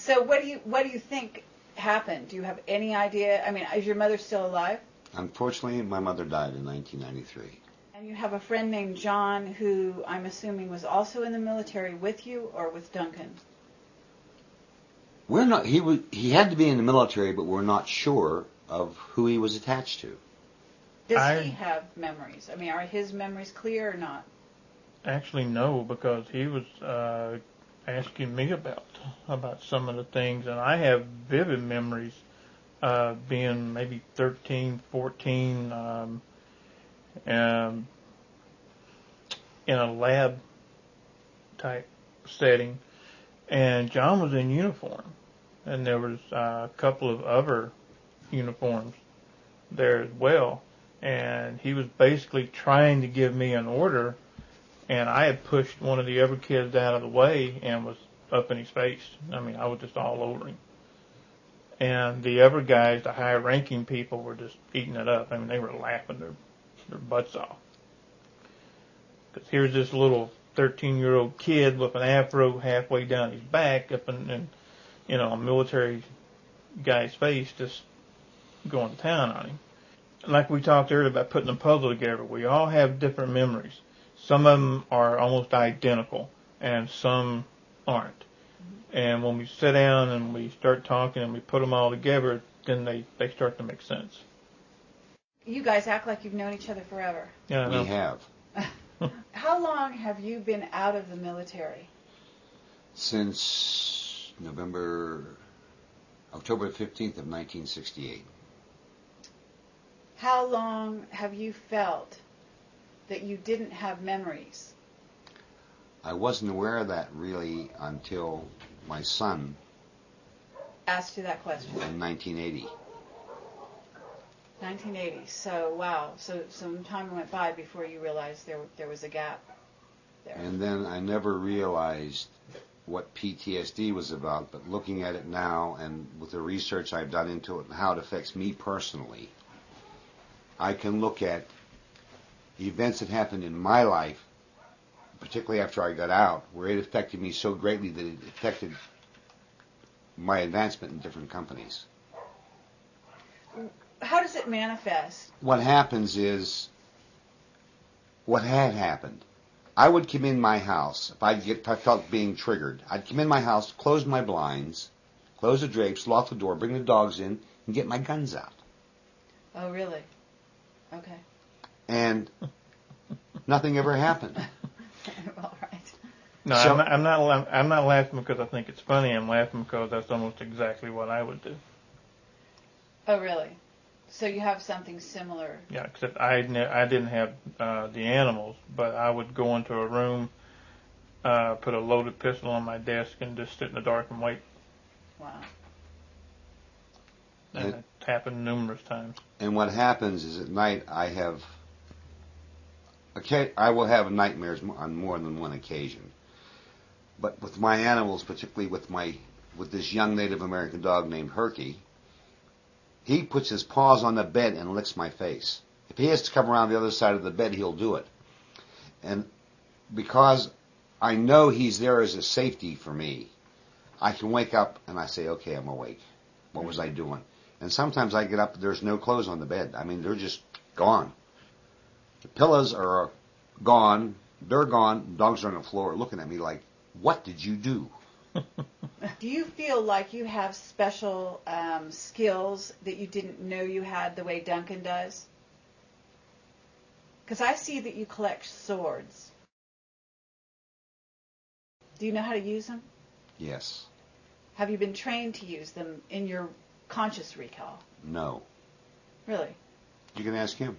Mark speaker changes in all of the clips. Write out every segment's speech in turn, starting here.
Speaker 1: So what do you think happened? Do you have any idea? I mean, is your mother still alive?
Speaker 2: Unfortunately, my mother died in 1993.
Speaker 1: And you have a friend named John who I'm assuming was also in the military with you or with Duncan?
Speaker 2: We're not. He had to be in the military, but we're not sure of who he was attached to.
Speaker 1: Does he have memories? I mean, are his memories clear or not?
Speaker 3: Actually, no, because he was asking me about some of the things, and I have vivid memories being maybe 13, 14, in a lab type setting, and John was in uniform, and there was a couple of other uniforms there as well, and he was basically trying to give me an order, and I had pushed one of the other kids out of the way and was up in his face. I mean, I was just all over him. And the other guys, the higher ranking people, were just eating it up. I mean, they were laughing their butts off. Because here's this little 13-year-old kid with an afro halfway down his back up in a military guy's face just going to town on him. Like we talked earlier about putting a puzzle together, we all have different memories. Some of them are almost identical, and some aren't. And when we sit down and we start talking and we put them all together, then they start to make sense.
Speaker 1: You guys act like you've known each other forever.
Speaker 3: Yeah,
Speaker 2: We have.
Speaker 1: How long have you been out of the military?
Speaker 2: Since October 15th of 1968.
Speaker 1: How long have you felt that you didn't have memories?
Speaker 2: I wasn't aware of that really until my son
Speaker 1: Asked you that question.
Speaker 2: in 1980.
Speaker 1: 1980. So, wow. So some time went by before you realized there was a gap there.
Speaker 2: And then I never realized what PTSD was about, but looking at it now and with the research I've done into it and how it affects me personally, I can look at events that happened in my life, particularly after I got out, where it affected me so greatly that it affected my advancement in different companies.
Speaker 1: How does it manifest?
Speaker 2: What happens is, what had happened, I would come in my house, if I felt being triggered, I'd come in my house, close my blinds, close the drapes, lock the door, bring the dogs in, and get my guns out.
Speaker 1: Oh, really? Okay.
Speaker 2: And nothing ever happened.
Speaker 1: All right.
Speaker 3: No,
Speaker 2: So,
Speaker 3: I'm not laughing because I think it's funny. I'm laughing because that's almost exactly what I would do.
Speaker 1: Oh, really? So you have something similar?
Speaker 3: Yeah, except I didn't have the animals, but I would go into a room, put a loaded pistol on my desk, and just sit in the dark and wait.
Speaker 1: Wow.
Speaker 3: And it happened numerous times.
Speaker 2: And what happens is at night I will have nightmares on more than one occasion. But with my animals, particularly with this young Native American dog named Herky, he puts his paws on the bed and licks my face. If he has to come around the other side of the bed, he'll do it. And because I know he's there as a safety for me, I can wake up and I say, okay, I'm awake. What was I doing? And sometimes I get up, there's no clothes on the bed. I mean, they're just gone. The pillows are gone. They're gone. Dogs are on the floor looking at me like, what did you do?
Speaker 1: Do you feel like you have special skills that you didn't know you had the way Duncan does? Because I see that you collect swords. Do you know how to use them?
Speaker 2: Yes.
Speaker 1: Have you been trained to use them in your conscious recall?
Speaker 2: No.
Speaker 1: Really?
Speaker 2: You can ask him.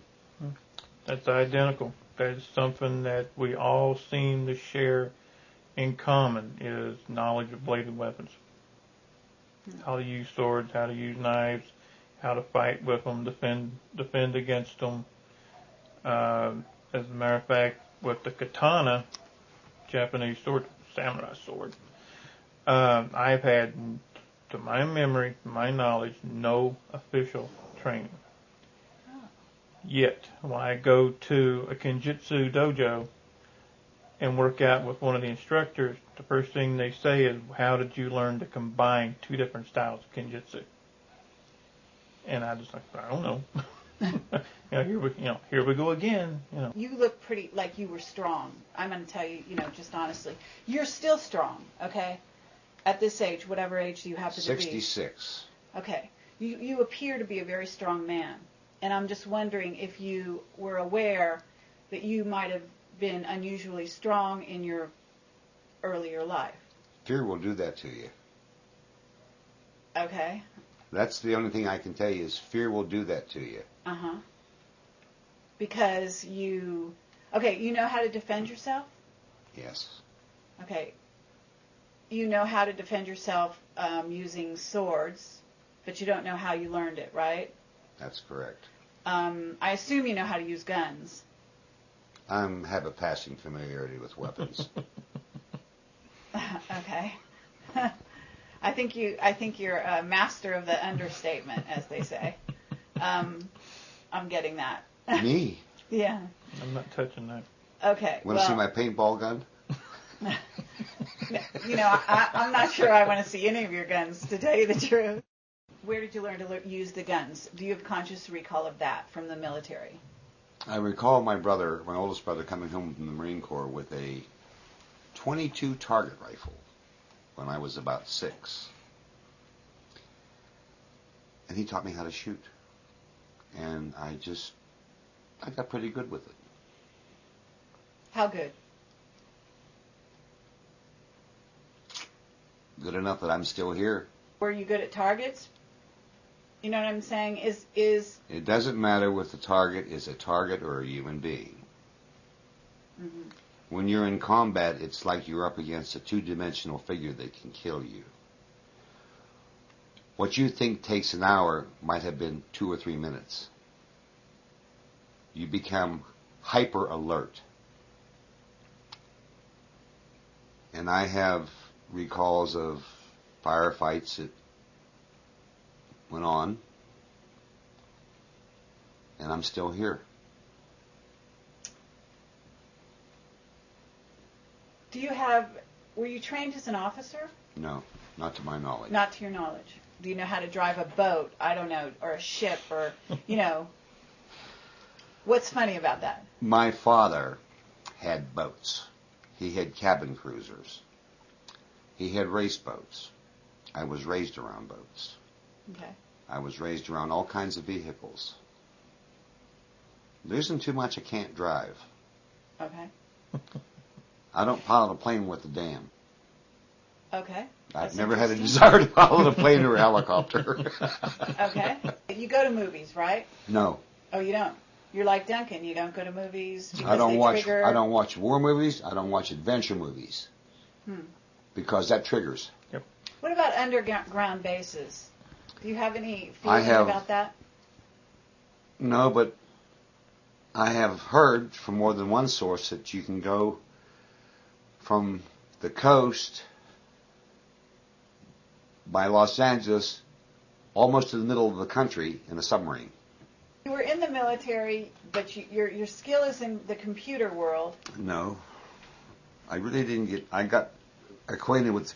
Speaker 3: That's identical. That's something that we all seem to share in common, is knowledge of bladed weapons. How to use swords, how to use knives, how to fight with them, defend against them. As a matter of fact, with the katana, Japanese sword, samurai sword, I've had, to my memory, my knowledge, no official training. Yet, when I go to a Kenjutsu dojo and work out with one of the instructors, the first thing they say is, how did you learn to combine two different styles of Kenjutsu? And I just like, I don't know. Here we go again.
Speaker 1: You look pretty like you were strong. I'm going to tell you, just honestly, you're still strong. Okay, at this age, whatever age you happen to be.
Speaker 2: 66.
Speaker 1: Okay, you appear to be a very strong man, and I'm just wondering if you were aware that you might have been unusually strong in your earlier life.
Speaker 2: Fear will do that to you.
Speaker 1: Okay.
Speaker 2: That's the only thing I can tell you is fear will do that to you.
Speaker 1: Uh-huh. Because you know how to defend yourself?
Speaker 2: Yes.
Speaker 1: Okay. You know how to defend yourself using swords, but you don't know how you learned it, right?
Speaker 2: That's correct.
Speaker 1: I assume you know how to use guns.
Speaker 2: I have a passing familiarity with weapons.
Speaker 1: Okay. I think you're a master of the understatement, as they say. I'm getting that.
Speaker 2: Me?
Speaker 1: Yeah.
Speaker 3: I'm not touching that.
Speaker 1: Okay.
Speaker 2: Want to see my paintball gun?
Speaker 1: I'm not sure I want to see any of your guns, to tell you the truth. Where did you learn to use the guns? Do you have conscious recall of that from the military?
Speaker 2: I recall my oldest brother, coming home from the Marine Corps with a .22 target rifle when I was about 6. And he taught me how to shoot. And I got pretty good with it.
Speaker 1: How good?
Speaker 2: Good enough that I'm still here.
Speaker 1: Were you good at targets? You know what I'm saying? Is
Speaker 2: It doesn't matter what the target is, a target or a human being.
Speaker 1: Mm-hmm.
Speaker 2: When you're in combat, it's like you're up against a two-dimensional figure that can kill you. What you think takes an hour might have been 2 or 3 minutes. You become hyper alert. And I have recalls of firefights that went on, and I'm still here.
Speaker 1: Were you trained as an officer?
Speaker 2: No, not to my knowledge.
Speaker 1: Not to your knowledge. Do you know how to drive a boat? I don't know, or a ship, or, what's funny about that?
Speaker 2: My father had boats. He had cabin cruisers. He had race boats. I was raised around boats.
Speaker 1: Okay.
Speaker 2: I was raised around all kinds of vehicles. There isn't too much I can't drive.
Speaker 1: Okay.
Speaker 2: I don't pilot a plane with a dam.
Speaker 1: Okay.
Speaker 2: I've never had a desire to pilot a plane or a helicopter.
Speaker 1: Okay. You go to movies, right?
Speaker 2: No.
Speaker 1: Oh, you don't? You're like Duncan. You don't go to movies because
Speaker 2: I don't
Speaker 1: trigger...
Speaker 2: watch war movies. I don't watch adventure movies. Because that triggers.
Speaker 3: Yep.
Speaker 1: What about underground bases? Do you have any feeling about that?
Speaker 2: No, but I have heard from more than one source that you can go from the coast by Los Angeles almost to the middle of the country in a submarine.
Speaker 1: You were in the military, but your skill is in the computer world.
Speaker 2: No. I really didn't I got acquainted with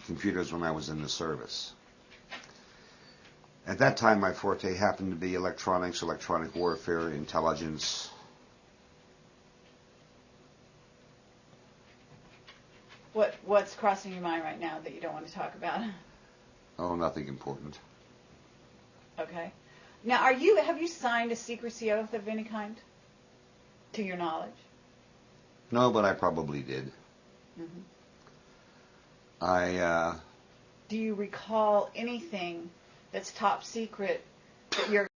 Speaker 2: computers when I was in the service. At that time, my forte happened to be electronics, electronic warfare, intelligence.
Speaker 1: What's crossing your mind right now that you don't want to talk about?
Speaker 2: Oh, nothing important.
Speaker 1: Okay. Now, have you signed a secrecy oath of any kind, to your knowledge?
Speaker 2: No, but I probably did.
Speaker 1: Mm-hmm. Do you recall anything that's top secret that you're